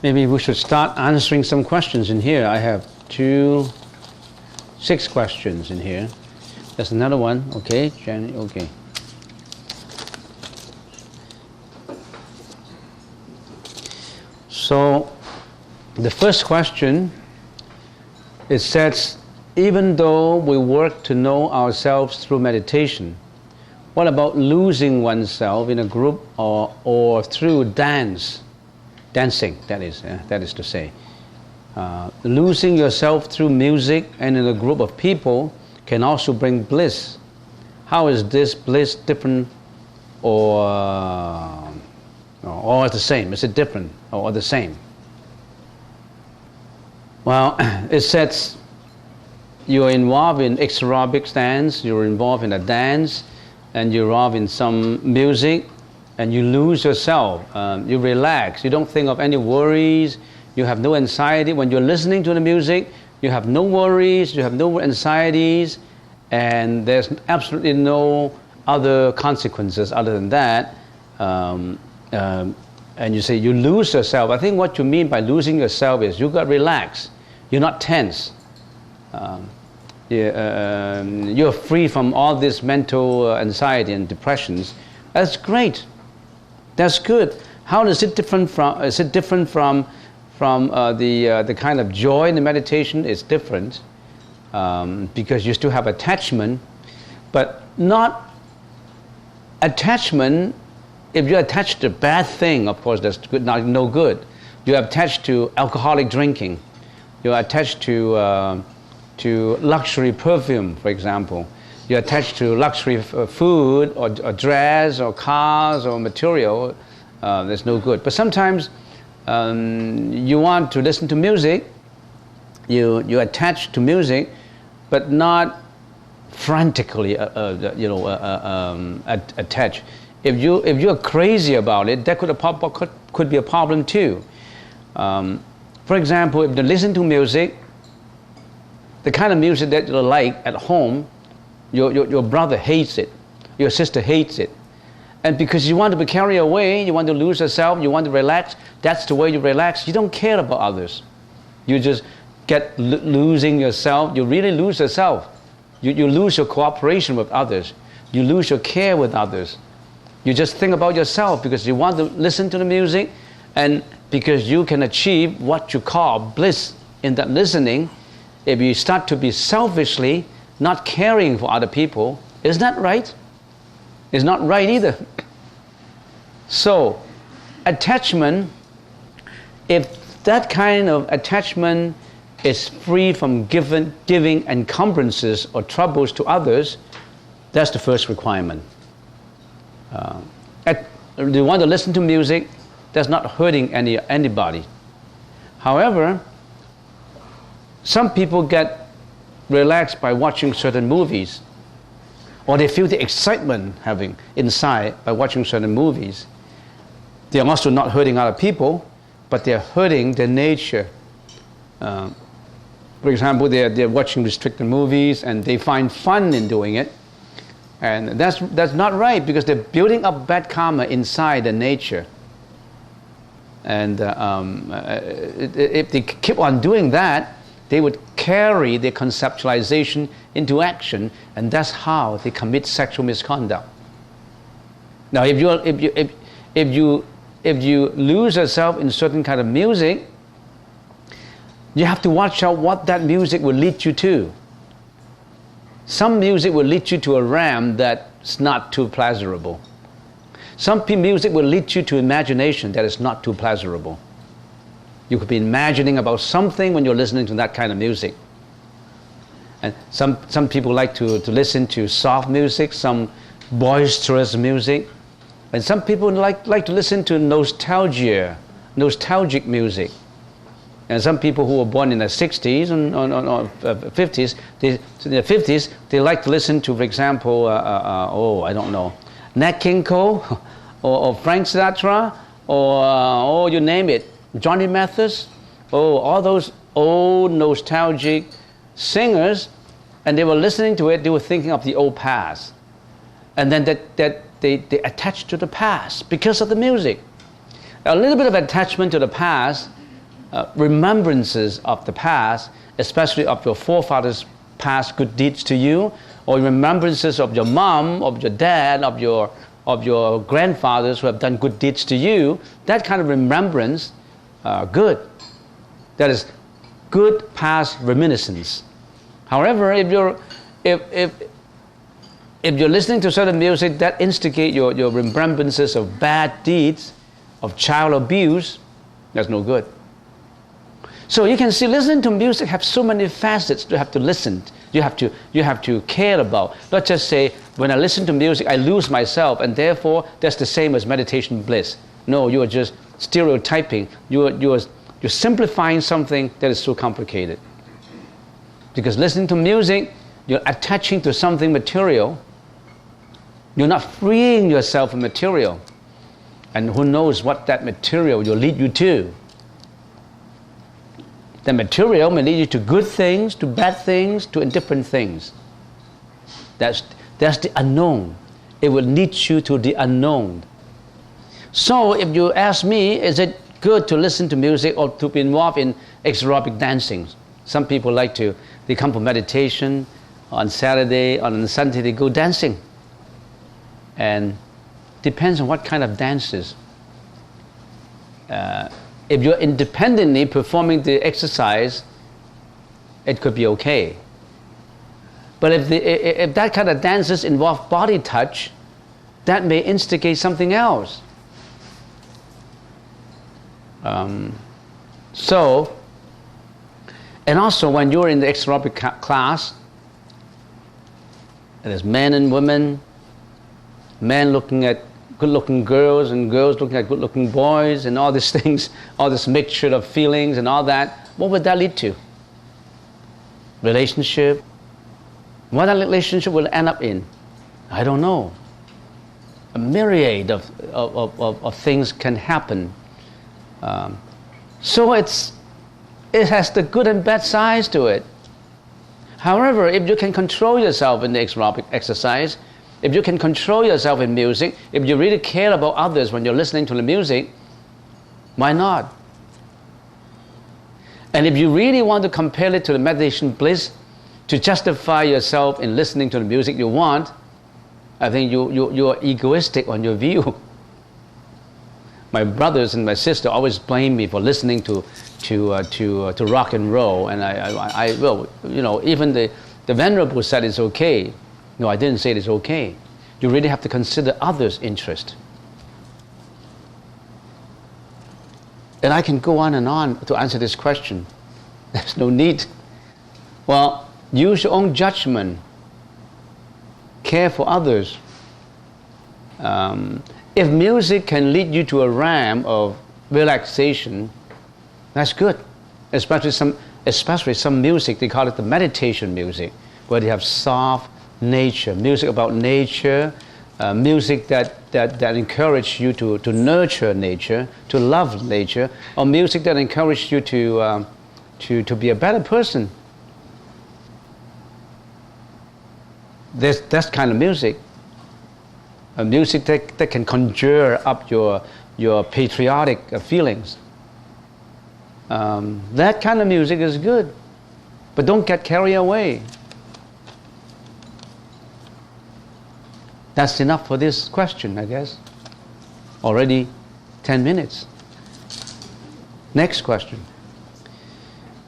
Maybe we should start answering some questions in here. I have 6 questions in here. There's another one. Okay, Jenny, okay. So, the first question, it says, even though we work to know ourselves through meditation, what about losing oneself in a group or through dancing, that is to say. Losing yourself through music and in a group of people can also bring bliss. How is this bliss different or the same? Is it different or the same? Well, it says you're involved in aerobic dance, you're involved in a dance, and you're involved in some music, and you lose yourself. You relax. You don't think of any worries. You have no anxiety. When you're listening to the music, you have no worries, you have no anxieties, and there's absolutely no other consequences other than that. And you say you lose yourself. I think what you mean by losing yourself is you got relaxed. You're not tense. You're free from all this mental anxiety and depressions. That's great. That's good. How is it different from? Is it different from the kind of joy in the meditation? It's different because you still have attachment, but not attachment. If you're attached to a bad thing, of course, that's good, no good. You're attached to alcoholic drinking. You're attached to luxury perfume, for example. You're attached to luxury food or dress or cars or material. That's no good. But sometimes you want to listen to music. You attach to music, but not frantically, attached. If you're crazy about it, that could be a problem too. For example, if you listen to music, the kind of music that you like at home, your brother hates it, your sister hates it, and because you want to be carried away, you want to lose yourself, you want to relax, that's the way you relax. You don't care about others. You just get losing yourself. You really lose yourself. You lose your cooperation with others. You lose your care with others. You just think about yourself because you want to listen to the music, and because you can achieve what you call bliss in that listening. If you start to be selfishly not caring for other people, is that right? It's not right either. So, attachment, if that kind of attachment is free from giving encumbrances or troubles to others, that's the first requirement. You want to listen to music that's not hurting anybody. However, some people get relaxed by watching certain movies, or they feel the excitement having inside by watching certain movies. They're also not hurting other people, but they're hurting their nature. For example, they're watching restricted movies and they find fun in doing it. And that's not right, because they're building up bad karma inside the nature. And if they keep on doing that, they would carry their conceptualization into action, and that's how they commit sexual misconduct. Now, if you lose yourself in certain kind of music, you have to watch out what that music will lead you to. Some music will lead you to a realm that's not too pleasurable. Some music will lead you to imagination that is not too pleasurable. You could be imagining about something when you're listening to that kind of music. And some people like to listen to soft music, some boisterous music. And some people like to listen to nostalgic music. And some people who were born in the 60s and 50s, they like to listen to, for example, I don't know, Nat King Cole or Frank Sinatra or you name it, Johnny Mathis, all those old nostalgic singers, and they were listening to it, they were thinking of the old past. And then they attached to the past because of the music. A little bit of attachment to the past remembrances of the past, especially of your forefathers' past good deeds to you, or remembrances of your mom, of your dad, of your grandfathers who have done good deeds to you, that kind of remembrance, good. That is good past reminiscence. However, if you're listening to certain music that instigate your remembrances of bad deeds, of child abuse, that's no good. So you can see, listening to music have so many facets you have to listen. You have to care about. Not just say, when I listen to music, I lose myself, and therefore that's the same as meditation bliss. No, you are just stereotyping. You're simplifying something that is so complicated. Because listening to music, you're attaching to something material. You're not freeing yourself from material. And who knows what that material will lead you to. The material may lead you to good things, to bad things, to indifferent things. That's the unknown. It will lead you to the unknown. So if you ask me, is it good to listen to music or to be involved in aerobic dancing? Some people they come for meditation on Saturday, on Sunday they go dancing. And depends on what kind of dances. If you're independently performing the exercise, it could be okay. But if that kind of dances involve body touch, that may instigate something else. And also when you're in the aerobic class, there's men and women, men looking at good-looking girls and girls looking at good-looking boys and all these things, all this mixture of feelings and all that, what would that lead to? Relationship? What that relationship will end up in? I don't know. A myriad of things can happen. So it has the good and bad sides to it. However, if you can control yourself in the aerobic exercise, if you can control yourself in music, if you really care about others when you're listening to the music, why not? And if you really want to compare it to the meditation bliss, to justify yourself in listening to the music you want, I think you're egoistic on your view. My brothers and my sister always blame me for listening to rock and roll, and I well, even the Venerable said it's okay. No, I didn't say it's okay. You really have to consider others' interest. And I can go on and on to answer this question. There's no need. Well, use your own judgment. Care for others. If music can lead you to a realm of relaxation, that's good. Especially some music, they call it the meditation music, where they have soft nature, music about nature, music that encourages you to nurture nature, to love nature, or music that encourages you to be a better person. That's kind of music. A music that can conjure up your patriotic feelings. That kind of music is good, but don't get carried away. That's enough for this question, I guess. Already 10 minutes. Next question.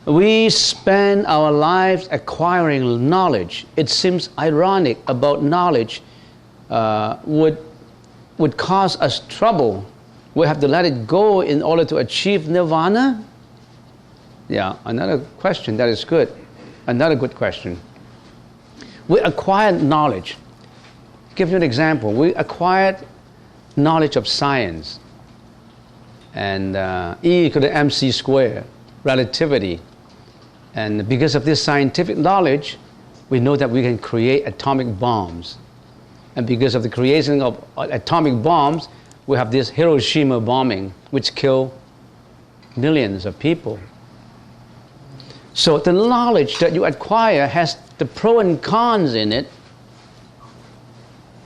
We spend our lives acquiring knowledge. It seems ironic about knowledge would cause us trouble. We have to let it go in order to achieve nirvana? Yeah, another question that is good. Another good question. We acquire knowledge. Give you an example. We acquired knowledge of science and E equal to mc squared, relativity. And because of this scientific knowledge, we know that we can create atomic bombs. And because of the creation of atomic bombs, we have this Hiroshima bombing, which killed millions of people. So the knowledge that you acquire has the pros and cons in it.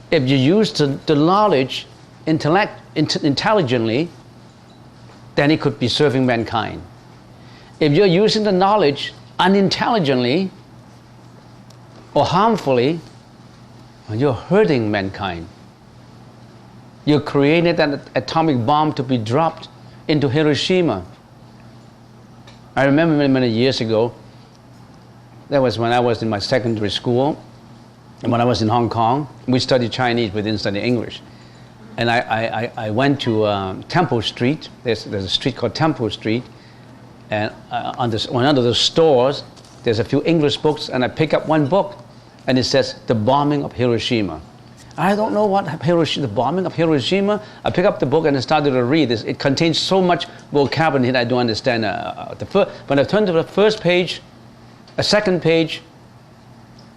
If you use the knowledge intelligently, then it could be serving mankind. If you're using the knowledge unintelligently or harmfully, you're hurting mankind. You created an atomic bomb to be dropped into Hiroshima. I remember many, many years ago, that was when I was in my secondary school, and when I was in Hong Kong, we studied Chinese, we didn't study English. And I went to Temple Street. There's a street called Temple Street, and on one of those stores, there's a few English books, and I pick up one book, and it says, The Bombing of Hiroshima. I don't know what the bombing of Hiroshima. I pick up the book and I started to read this. It contains so much vocabulary that I don't understand. When I turned to the first page, a second page,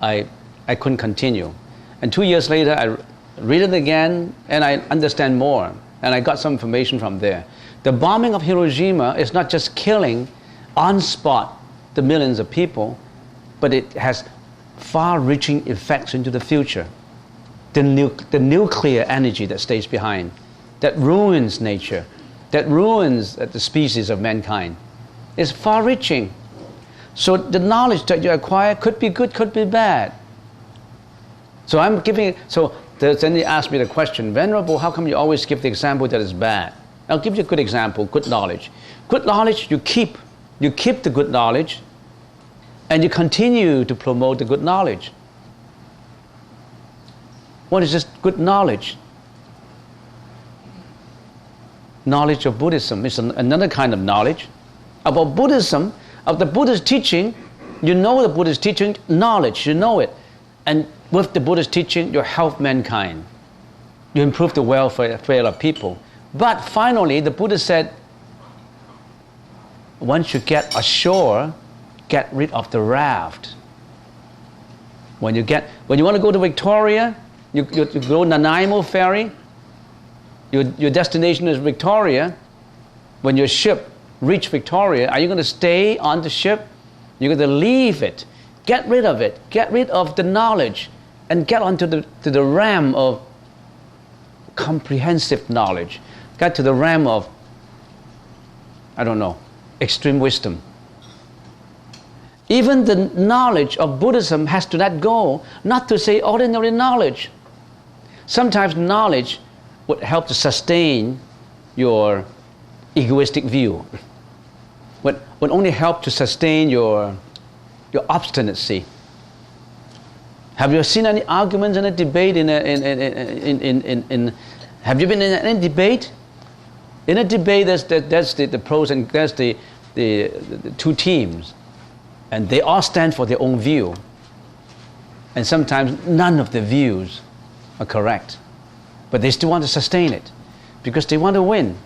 I couldn't continue. And 2 years later, I read it again, and I understand more. And I got some information from there. The bombing of Hiroshima is not just killing on spot the millions of people, but it has far-reaching effects into the future. The nuclear energy that stays behind, that ruins nature, that ruins the species of mankind, is far-reaching. So the knowledge that you acquire could be good, could be bad. So then they asked me the question, Venerable, how come you always give the example that is bad? I'll give you a good example, good knowledge. Good knowledge, you keep the good knowledge, and you continue to promote the good knowledge. What is this good knowledge? Knowledge of Buddhism is another kind of knowledge. About Buddhism, of the Buddhist teaching, you know the Buddhist teaching, knowledge, you know it. And with the Buddhist teaching, you help mankind. You improve the welfare of people. But finally, the Buddha said, once you get ashore, get rid of the raft. When you want to go to Victoria, you go Nanaimo ferry, your destination is Victoria. When your ship reaches Victoria, are you going to stay on the ship? You're going to leave it. Get rid of it. Get rid of the knowledge and get onto the realm of comprehensive knowledge. Get to the realm of, extreme wisdom. Even the knowledge of Buddhism has to let go, not to say ordinary knowledge. Sometimes knowledge would help to sustain your egoistic view, would only help to sustain your obstinacy. Have you seen any arguments in a debate have you been in any debate? In a debate, there's the pros and there's the two teams, and they all stand for their own view. And sometimes none of the views are correct, but they still want to sustain it because they want to win.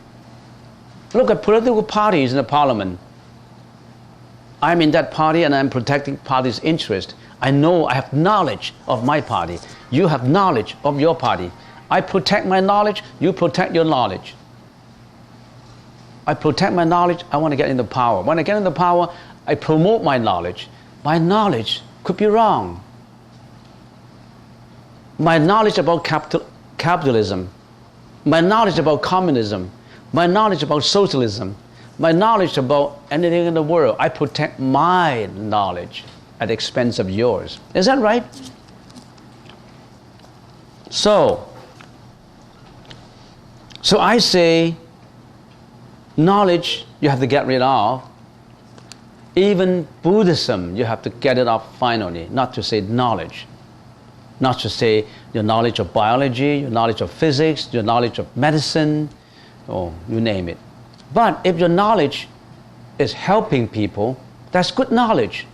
Look at political parties in the parliament. I'm in that party and I'm protecting party's interest. I know I have knowledge of my party. You have knowledge of your party. I protect my knowledge, you protect your knowledge. I protect my knowledge, I want to get into power. When I get into power, I promote my knowledge. My knowledge could be wrong. My knowledge about capitalism, my knowledge about communism, my knowledge about socialism, my knowledge about anything in the world, I protect my knowledge at the expense of yours. Is that right? So I say, knowledge you have to get rid of. Even Buddhism, you have to get it off finally, not to say knowledge. Not to say your knowledge of biology, your knowledge of physics, your knowledge of medicine, or you name it. But if your knowledge is helping people, that's good knowledge.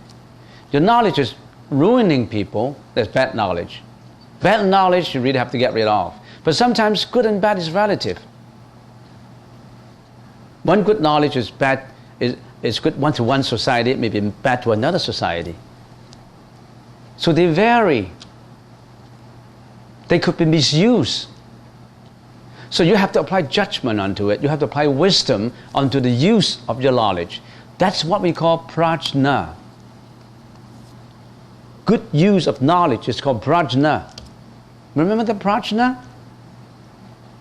Your knowledge is ruining people, that's bad knowledge. Bad knowledge you really have to get rid of. But sometimes good and bad is relative. One good knowledge is bad, is good to one society, it may be bad to another society. So they vary. They could be misused. So you have to apply judgment onto it. You have to apply wisdom onto the use of your knowledge. That's what we call prajna. Good use of knowledge is called prajna. Remember the prajna?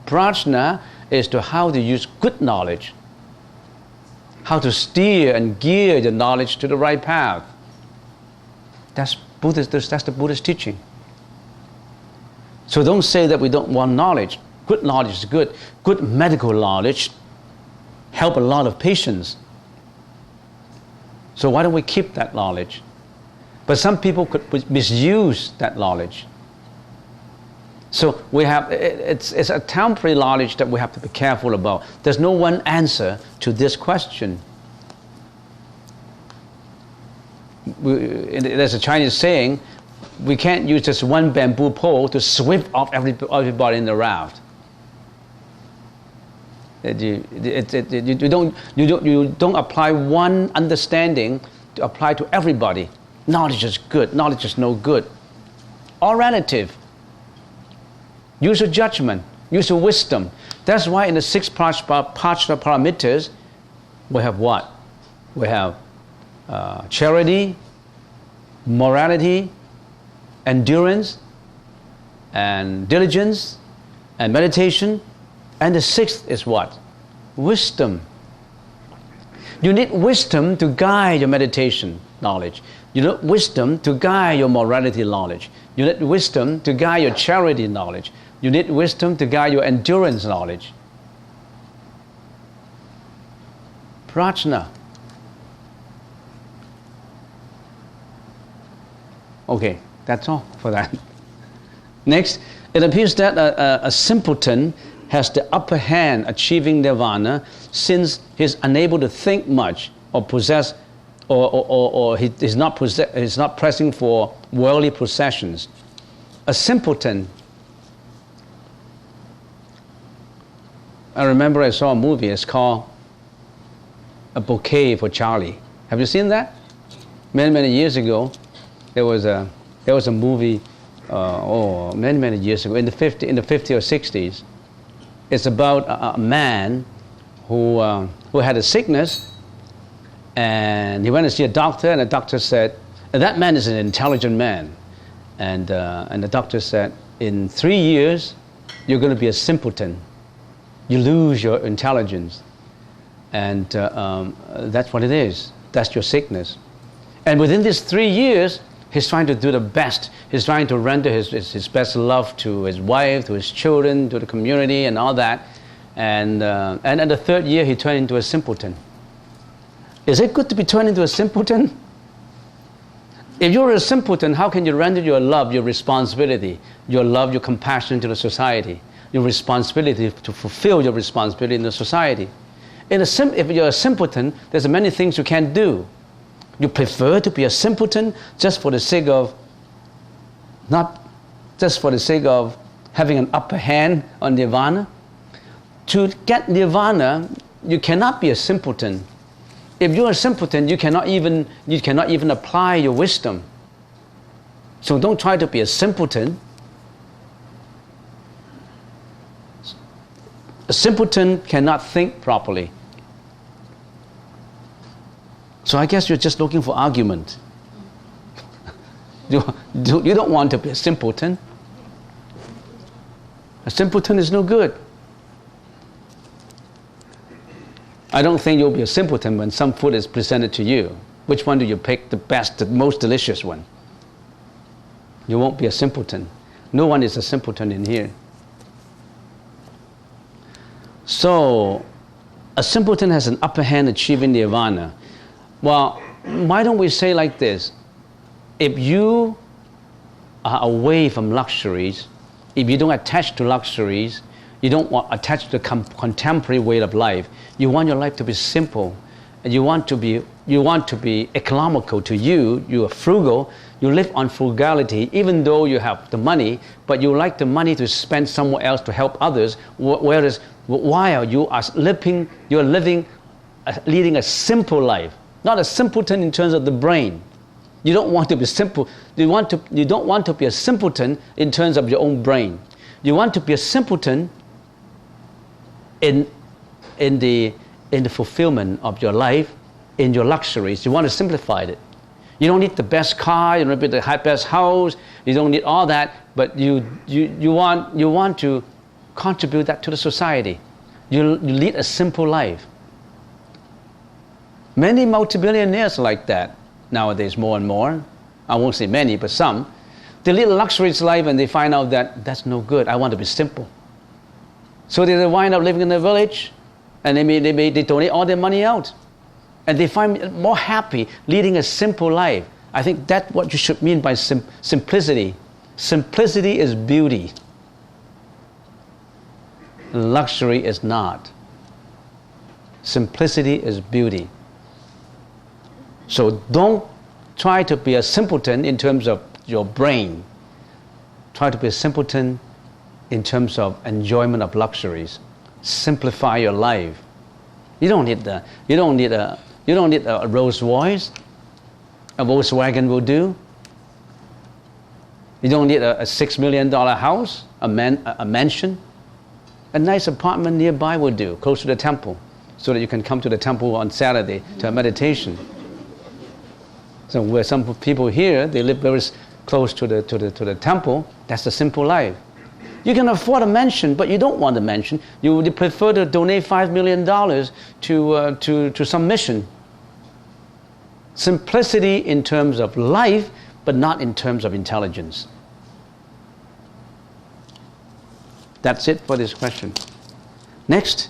Prajna is to how to use good knowledge. how to steer and gear your knowledge to the right path. That's the Buddhist teaching. So don't say that we don't want knowledge. Good knowledge is good. Good medical knowledge help a lot of patients. So why don't we keep that knowledge? But some people could misuse that knowledge. So we have, it's a temporary knowledge that we have to be careful about. There's no one answer to this question. There's a Chinese saying, we can't use just one bamboo pole to sweep off everybody in the raft. You don't apply one understanding to apply to everybody. Knowledge is good, knowledge is no good. All relative. Use your judgment, use your wisdom. That's why in the 6 paramitas, we have what? We have charity, morality, endurance, and diligence, and meditation. And the 6th is what? Wisdom. You need wisdom to guide your meditation knowledge. You need wisdom to guide your morality knowledge. You need wisdom to guide your charity knowledge. You need wisdom to guide your endurance knowledge. Prajna. Okay, that's all for that. Next, it appears that a simpleton has the upper hand achieving nirvana since he's unable to think much or possess or he is not pressing for worldly possessions. A simpleton. I remember I saw a movie, it's called A Bouquet for Charlie. Have you seen that? Many years ago, there was a movie, many years ago, in the 50s or 60s. It's about a man who had a sickness, and he went to see a doctor, and the doctor said, and that man is an intelligent man, and the doctor said, in 3 years, you're going to be a simpleton. You lose your intelligence, and that's what it is. That's your sickness. And within these 3 years, he's trying to do the best. He's trying to render his best love to his wife, to his children, to the community, and all that. And in the 3rd year, he turned into a simpleton. Is it good to be turned into a simpleton? If you're a simpleton, how can you render your love, your responsibility, your love, your compassion to the society, your responsibility to fulfill your responsibility in the society? If you're a simpleton, there's many things you can't do. You prefer to be a simpleton just for the sake of having an upper hand on nirvana. To get nirvana, you cannot be a simpleton. If you're a simpleton, you cannot even apply your wisdom. So don't try to be a simpleton. A simpleton cannot think properly. So I guess you're just looking for argument. You don't want to be a simpleton. A simpleton is no good. I don't think you'll be a simpleton when some food is presented to you. Which one do you pick? The best, the most delicious one. You won't be a simpleton. No one is a simpleton in here. So, a simpleton has an upper hand achieving nirvana. Well, why don't we say like this? If you are away from luxuries, if you don't attach to luxuries, you don't attach to the contemporary way of life, you want your life to be simple, and you want to be economical to you, you are frugal, you live on frugality even though you have the money, but you like the money to spend somewhere else to help others, whereas while you are leading a simple life. Not a simpleton in terms of the brain. You don't want to be simple. You don't want to be a simpleton in terms of your own brain. You want to be a simpleton in the fulfillment of your life, in your luxuries. You want to simplify it. You don't need the best car. You don't need the best house. You don't need all that. But you want to contribute that to the society. You lead a simple life. Many multimillionaires like that nowadays, more and more. I won't say many, but some. They live a luxurious life and they find out that that's no good. I want to be simple. So they wind up living in a village and they donate all their money out. And they find more happy leading a simple life. I think that's what you should mean by simplicity. Simplicity is beauty. Luxury is not. Simplicity is beauty. So don't try to be a simpleton in terms of your brain. Try to be a simpleton in terms of enjoyment of luxuries. Simplify your life. You don't need a Rolls Royce. A Volkswagen will do. You don't need a $6 million house, a mansion. A nice apartment nearby will do, close to the temple, so that you can come to the temple on Saturday to have meditation. So where some people here, they live very close to the temple, that's the simple life. You can afford a mansion, but you don't want a mansion. You would prefer to donate $5 million to some mission. Simplicity in terms of life, but not in terms of intelligence. That's it for this question. Next,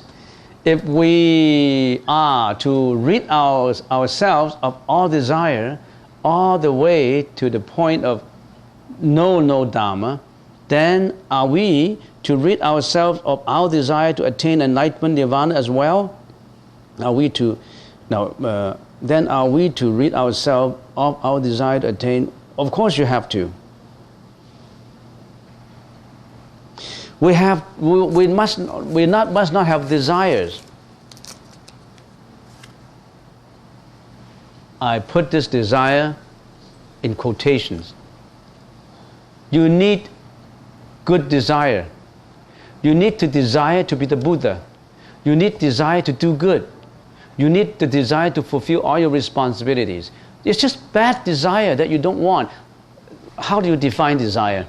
if we are to rid ourselves of all desire all the way to the point of no Dharma, then are we to rid ourselves of our desire to attain enlightenment, Nirvana as well? Then are we to rid ourselves of our desire to attain? Of course you have to. We must not have desires. I put this desire in quotations. You need good desire. You need to desire to be the Buddha. You need desire to do good. You need the desire to fulfill all your responsibilities. It's just bad desire that you don't want. How do you define desire?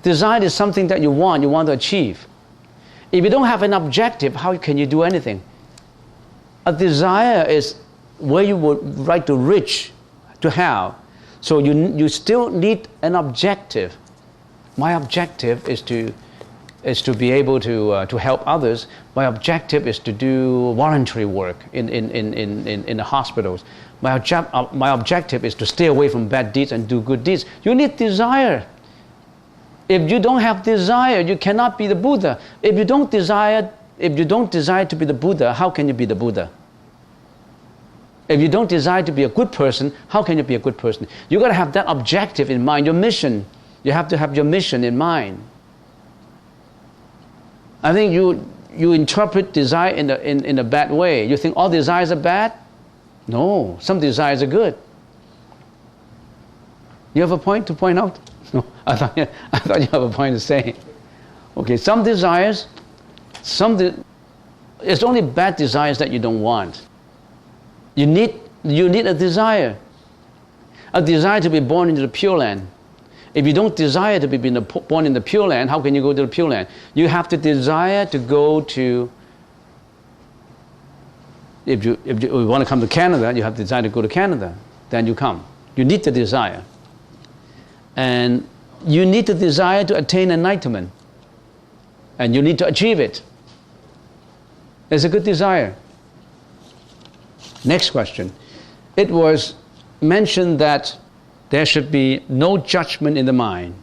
Desire is something that you want to achieve. If you don't have an objective, how can you do anything? A desire is where you would like to reach, to have. So you still need an objective. My objective is to be able to help others. My objective is to do voluntary work in the hospitals. My objective is to stay away from bad deeds and do good deeds. You need desire. If you don't have desire, you cannot be the Buddha. If you don't desire to be the Buddha, how can you be the Buddha? If you don't desire to be a good person, how can you be a good person? You've got to have that objective in mind, your mission. You have to have your mission in mind. I think you interpret desire in a bad way. You think all desires are bad? No, some desires are good. You have a point to point out? No, I thought you have a point to say. Okay, some desires, it's only bad desires that you don't want. You need a desire to be born into the Pure Land. If you don't desire to be born in the Pure Land, how can you go to the Pure Land? You have to desire to go to. If you want to come to Canada, you have to desire to go to Canada. Then you come. You need the desire. And you need the desire to attain enlightenment. And you need to achieve it. It's a good desire. Next question. It was mentioned that there should be no judgment in the mind.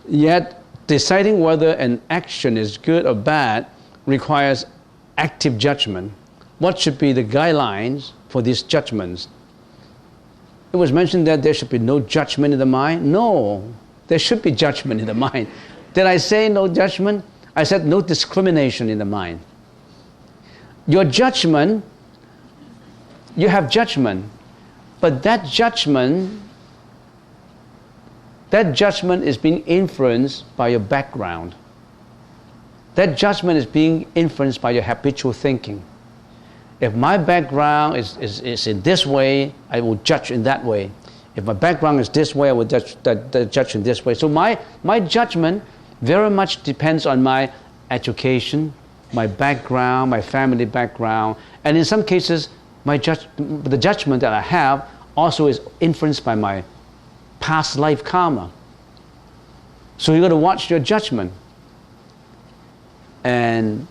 Yet, deciding whether an action is good or bad requires active judgment. What should be the guidelines for these judgments? It was mentioned that there should be no judgment in the mind. No, there should be judgment in the mind. Did I say no judgment? I said no discrimination in the mind. Your judgment, you have judgment, but that judgment is being influenced by your background. That judgment is being influenced by your habitual thinking. If my background is in this way, I will judge in that way. If my background is this way, I will judge in this way. So my judgment very much depends on my education, my background, my family background, and in some cases, the judgment that I have also is influenced by my past life karma. So you got to watch your judgment. And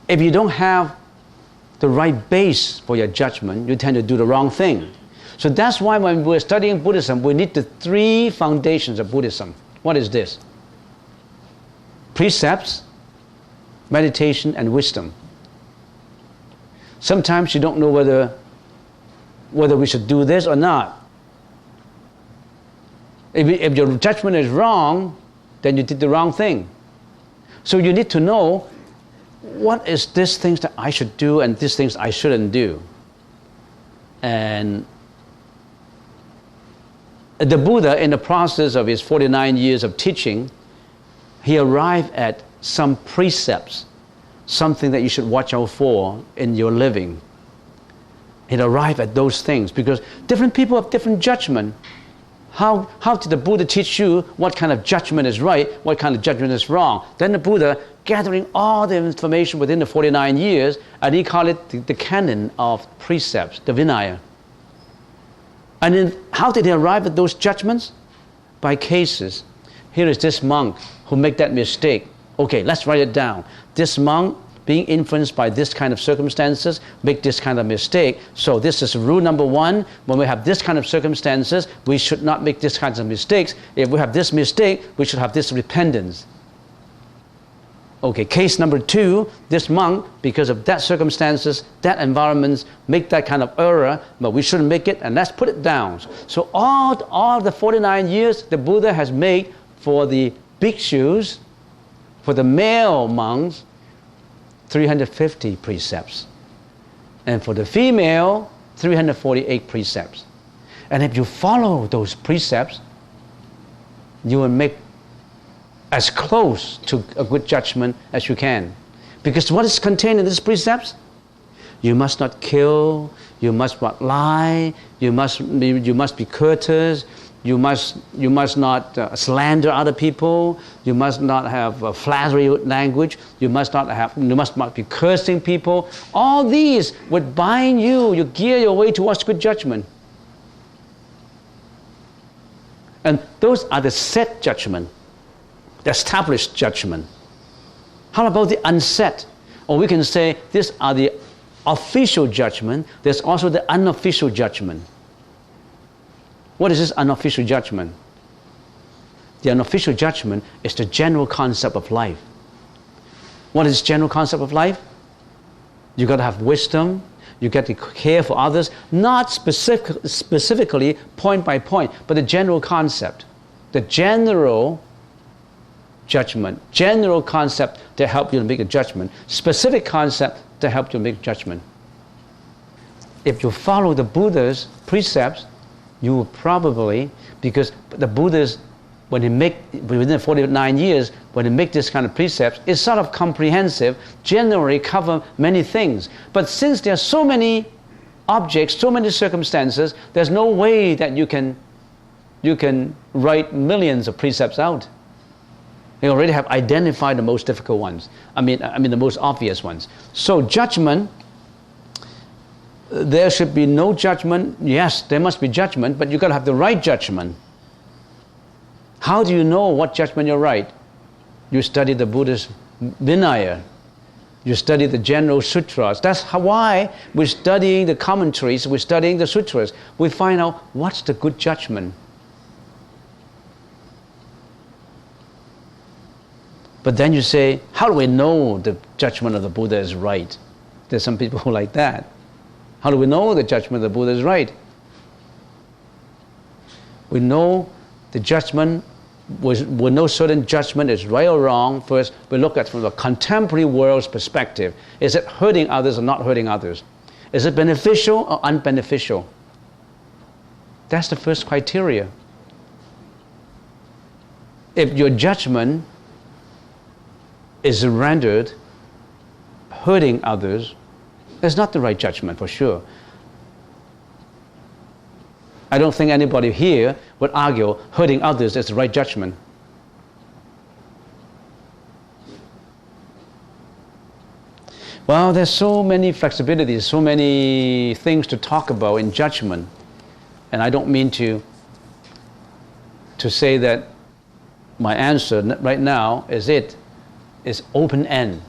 if you don't have the right base for your judgment, you tend to do the wrong thing. So that's why when we're studying Buddhism, we need the 3 foundations of Buddhism. What is this? Precepts, meditation, and wisdom. Sometimes you don't know whether we should do this or not. If your judgment is wrong, then you did the wrong thing. So you need to know what is these things that I should do and these things I shouldn't do. And the Buddha, in the process of his 49 years of teaching, he arrived at some precepts, something that you should watch out for in your living. He arrived at those things because different people have different judgment. How did the Buddha teach you what kind of judgment is right, what kind of judgment is wrong? Then the Buddha gathering all the information within the 49 years, and he called it the canon of precepts, the Vinaya. And then how did he arrive at those judgments? By cases. Here is this monk who made that mistake. Okay, let's write it down. This monk, being influenced by this kind of circumstances, make this kind of mistake. So this is rule number 1. When we have this kind of circumstances, we should not make this kinds of mistakes. If we have this mistake, we should have this repentance. Okay, case number 2, this monk, because of that circumstances, that environment, make that kind of error, but we shouldn't make it, and let's put it down. So all the 49 years the Buddha has made for the bhikshus, for the male monks, 350 precepts. And for the female, 348 precepts. And if you follow those precepts, you will make as close to a good judgment as you can. Because what is contained in these precepts? You must not kill, you must not lie, you must be courteous, you must not slander other people, you must not have flattery language, you must not be cursing people. All these would bind you, you gear your way towards good judgment. And those are the set judgment, the established judgment. How about the unset? Or we can say these are the official judgment, there's also the unofficial judgment. What is this unofficial judgment? The unofficial judgment is the general concept of life. What is the general concept of life? You got to have wisdom, you got to care for others, not specifically point by point, but the general concept, the general judgment, general concept to help you to make a judgment, specific concept to help you make judgment. If you follow the Buddha's precepts, you will probably, because the Buddha's, within 49 years, when they make this kind of precepts, it's sort of comprehensive, generally cover many things. But since there are so many objects, so many circumstances, there's no way that you can write millions of precepts out. You already have identified the most difficult ones. I mean the most obvious ones. So judgment, there should be no judgment. Yes, there must be judgment, but you've got to have the right judgment. How do you know what judgment you're right? You study the Buddhist Vinaya. You study the general sutras. That's why we're studying the commentaries, we're studying the sutras. We find out what's the good judgment. But then you say, how do we know the judgment of the Buddha is right? There's some people who like that. How do we know the judgment of the Buddha is right? We know the judgment, we know certain judgment is right or wrong. First, we look at from the contemporary world's perspective. Is it hurting others or not hurting others? Is it beneficial or unbeneficial? That's the first criteria. If your judgment is rendered hurting others, that's not the right judgment for sure. I don't think anybody here would argue hurting others is the right judgment. Well, there's so many flexibilities, so many things to talk about in judgment. And I don't mean to say that my answer right now is open-end.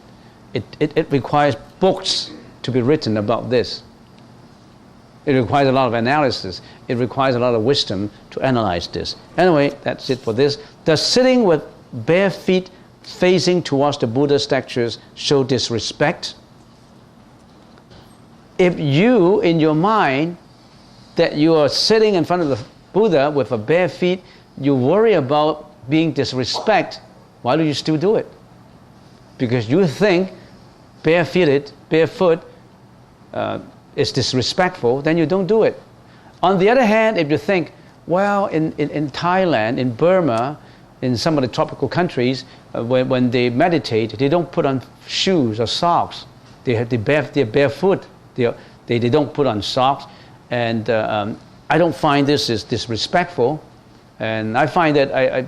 It requires books to be written about this. It requires a lot of analysis. It requires a lot of wisdom to analyze this. Anyway, that's it for this. Does sitting with bare feet facing towards the Buddha statues show disrespect? If you, in your mind, that you are sitting in front of the Buddha with a bare feet, you worry about being disrespect, why do you still do it? Because you think barefoot is disrespectful, then you don't do it. On the other hand, if you think, well, in Thailand, in Burma, in some of the tropical countries, when they meditate, they don't put on shoes or socks. They're barefoot. They don't put on socks. And I don't find this is disrespectful. And I find that I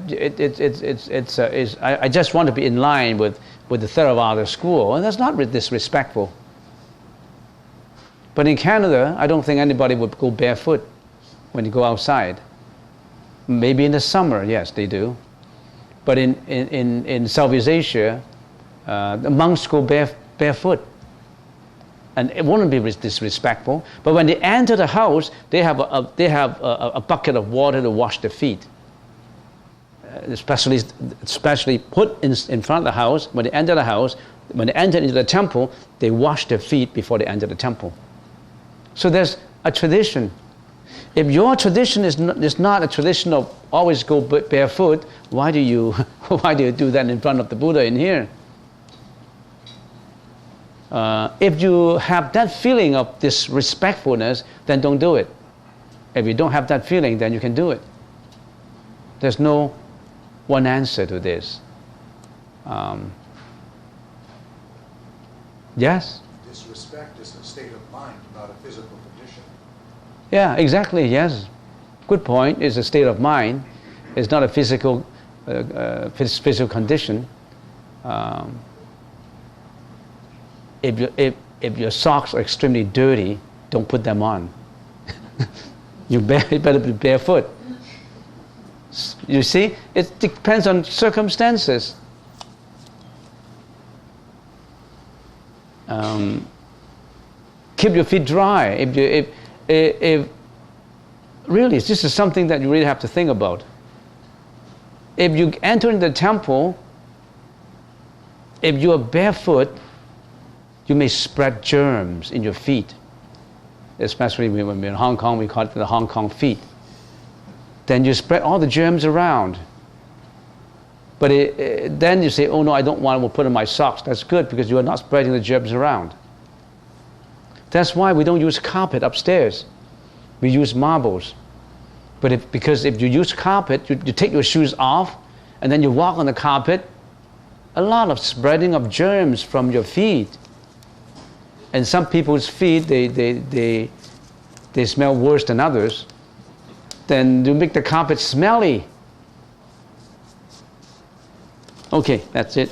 just want to be in line with the Theravada school, and that's not disrespectful. But in Canada, I don't think anybody would go barefoot when you go outside. Maybe in the summer, yes, they do. But in Southeast Asia, the monks go barefoot. And it wouldn't be disrespectful. But when they enter the house, they have a bucket of water to wash their feet. Especially put in front of the house. When they enter the house, when they enter into the temple, they wash their feet before they enter the temple. So there's a tradition. If your tradition is not a tradition of always go barefoot, why do you do that in front of the Buddha in here? If you have that feeling of disrespectfulness, then don't do it. If you don't have that feeling, then you can do it. There's no one answer to this. Yes? Disrespect is a state of mind, not a physical condition. Yeah, exactly, yes. Good point. It's a state of mind. It's not a physical condition. If your socks are extremely dirty, don't put them on. You better be barefoot. You see, it depends on circumstances. Keep your feet dry. If really, this is something that you really have to think about. If you enter into the temple, if you are barefoot, you may spread germs in your feet. Especially when we're in Hong Kong, we call it the Hong Kong feet. Then you spread all the germs around. But then you say, oh no, I don't want to put in my socks. That's good, because you are not spreading the germs around. That's why we don't use carpet upstairs. We use marbles. But because if you use carpet, you take your shoes off, and then you walk on the carpet, a lot of spreading of germs from your feet. And some people's feet, they smell worse than others. Then you make the carpet smelly. Okay, that's it.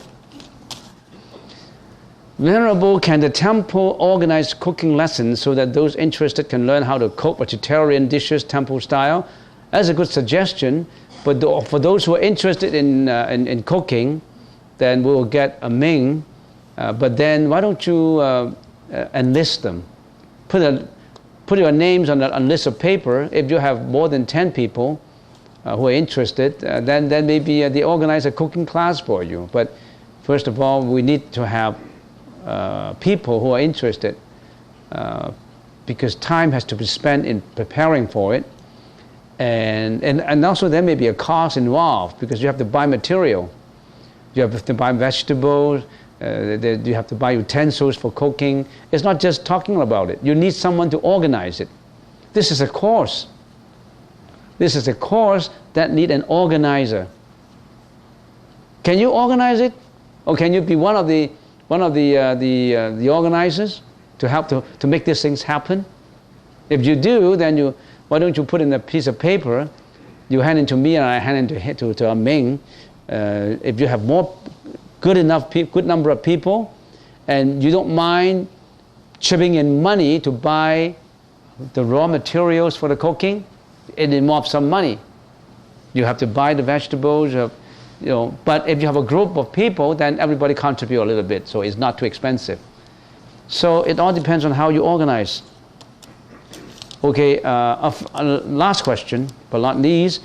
Venerable, can the temple organize cooking lessons so that those interested can learn how to cook vegetarian dishes temple style? That's a good suggestion. But for those who are interested in cooking, then we will get a Ming. But then why don't you enlist them? Put your names on a list of paper. If you have more than 10 people who are interested, then maybe they organize a cooking class for you. But first of all, we need to have people who are interested, because time has to be spent in preparing for it. And also there may be a cost involved, because you have to buy material. You have to buy vegetables. You have to buy utensils for cooking. It's not just talking about it. You need someone to organize it. This is a course. This is a course that needs an organizer. Can you organize it, or can you be one of the organizers to help to make these things happen? If you do, then why don't you put in a piece of paper? You hand it to me, and I hand it to Ming. If you have good number of people, and you don't mind chipping in money to buy the raw materials for the cooking, it involves some money. You have to buy the vegetables, but if you have a group of people, then everybody contribute a little bit, so it's not too expensive. So it all depends on how you organize. Okay, last question, but not least.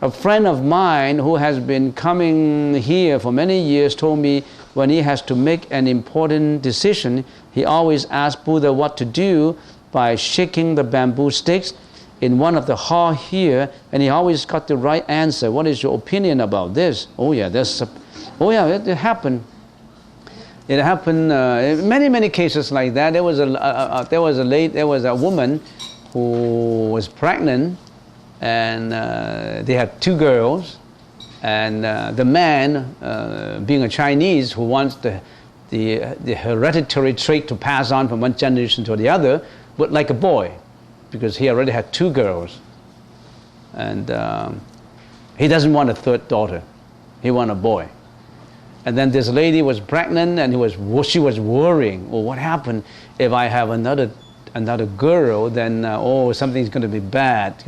A friend of mine who has been coming here for many years told me when he has to make an important decision, he always asks Buddha what to do by shaking the bamboo sticks in one of the hall here, and he always got the right answer. What is your opinion about this? Oh yeah, it happened. It happened in many cases like that. There was a woman who was pregnant, and they had 2 girls, and the man, being a Chinese who wants the hereditary trait to pass on from one generation to the other, would like a boy, because he already had 2 girls, and he doesn't want a 3rd daughter. He wanted a boy. And then this lady was pregnant, and she was worrying. Well, what happened if I have another girl? Then something's going to be bad.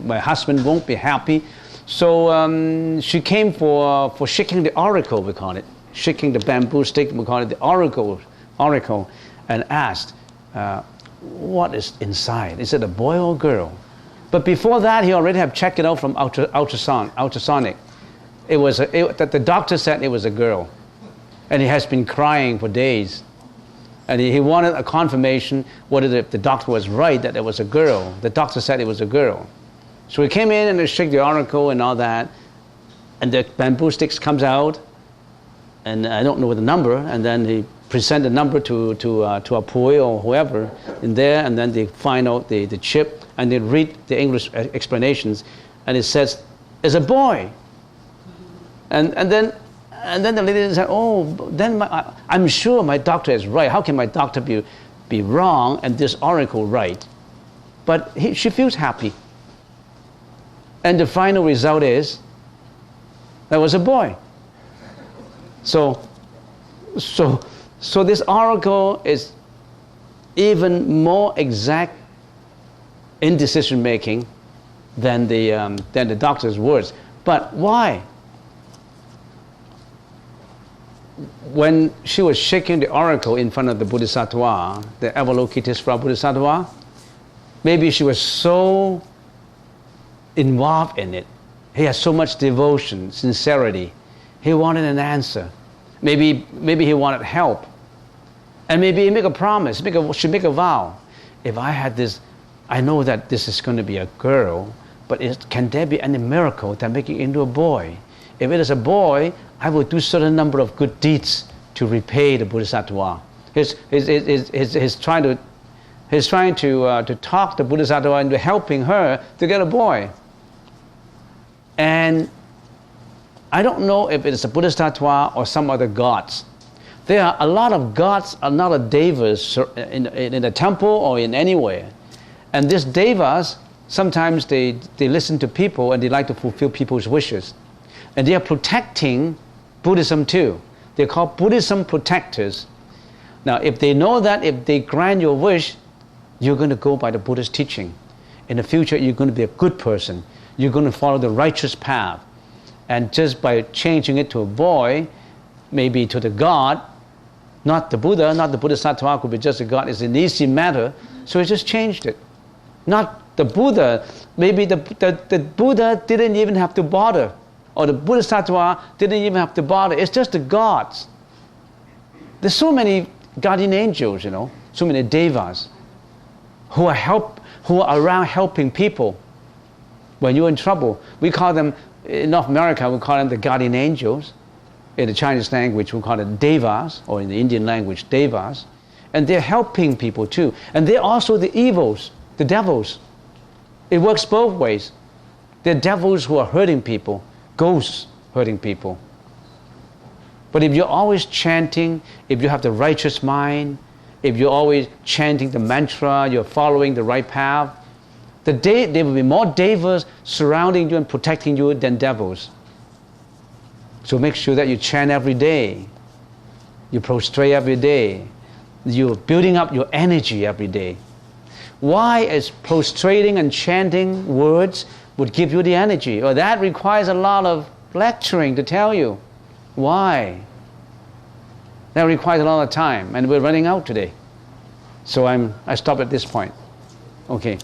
My husband won't be happy. So she came for shaking the oracle, we call it, shaking the bamboo stick. We call it the oracle, and asked, what is inside? Is it a boy or a girl? But before that, he already had checked it out from ultrasonic. The doctor said it was a girl, and he has been crying for days, and he wanted a confirmation whether the doctor was right that it was a girl. The doctor said it was a girl, so he came in and they shook the oracle and all that, and the bamboo sticks comes out, and I don't know what the number, and then he present the number to a pui or whoever in there, and then they find out the chip, and they read the English explanations, and it says it's a boy. And then the lady said, then I'm sure my doctor is right. How can my doctor be wrong and this oracle right? But she feels happy. And the final result is, there was a boy. So this oracle is even more exact in decision making than the doctor's words. But why? When she was shaking the oracle in front of the Bodhisattva, the Avalokitesvara Bodhisattva, maybe she was so involved in it. He had so much devotion, sincerity. He wanted an answer. Maybe he wanted help. And maybe he make a promise, she make a vow. If I had this, I know that this is going to be a girl, but can there be any miracle that make it into a boy? If it is a boy, I will do certain number of good deeds to repay the Bodhisattva. He's trying to talk the Bodhisattva into helping her to get a boy. And I don't know if it is a Bodhisattva or some other gods. There are a lot of gods, a lot of devas in the temple or in anywhere. And these devas, sometimes they listen to people and they like to fulfill people's wishes. And they are protecting Buddhism too. They're called Buddhism protectors. Now, if they know that if they grant your wish, you're going to go by the Buddha's teaching. In the future, you're going to be a good person. You're going to follow the righteous path. And just by changing it to a boy, maybe to the God, not the Buddha, not the Bodhisattva, could be just a God, it's an easy matter. So he just changed it. Not the Buddha. Maybe the Buddha didn't even have to bother. Or the Bodhisattva didn't even have to bother. It's just the gods. There's so many guardian angels, so many devas who are around helping people. When you're in trouble, we call them, in North America, we call them the guardian angels. In the Chinese language, we call them devas, or in the Indian language, devas. And they're helping people too. And they're also the evils, the devils. It works both ways. They're devils who are hurting people, ghosts hurting people. But if you're always chanting, if you have the righteous mind, if you're always chanting the mantra, you're following the right path, there will be more devas surrounding you and protecting you than devils. So make sure that you chant every day. You prostrate every day. You're building up your energy every day. Why is prostrating and chanting words would give you the energy? Well, that requires a lot of lecturing to tell you. Why? That requires a lot of time, and we're running out today. So I stop at this point. Okay.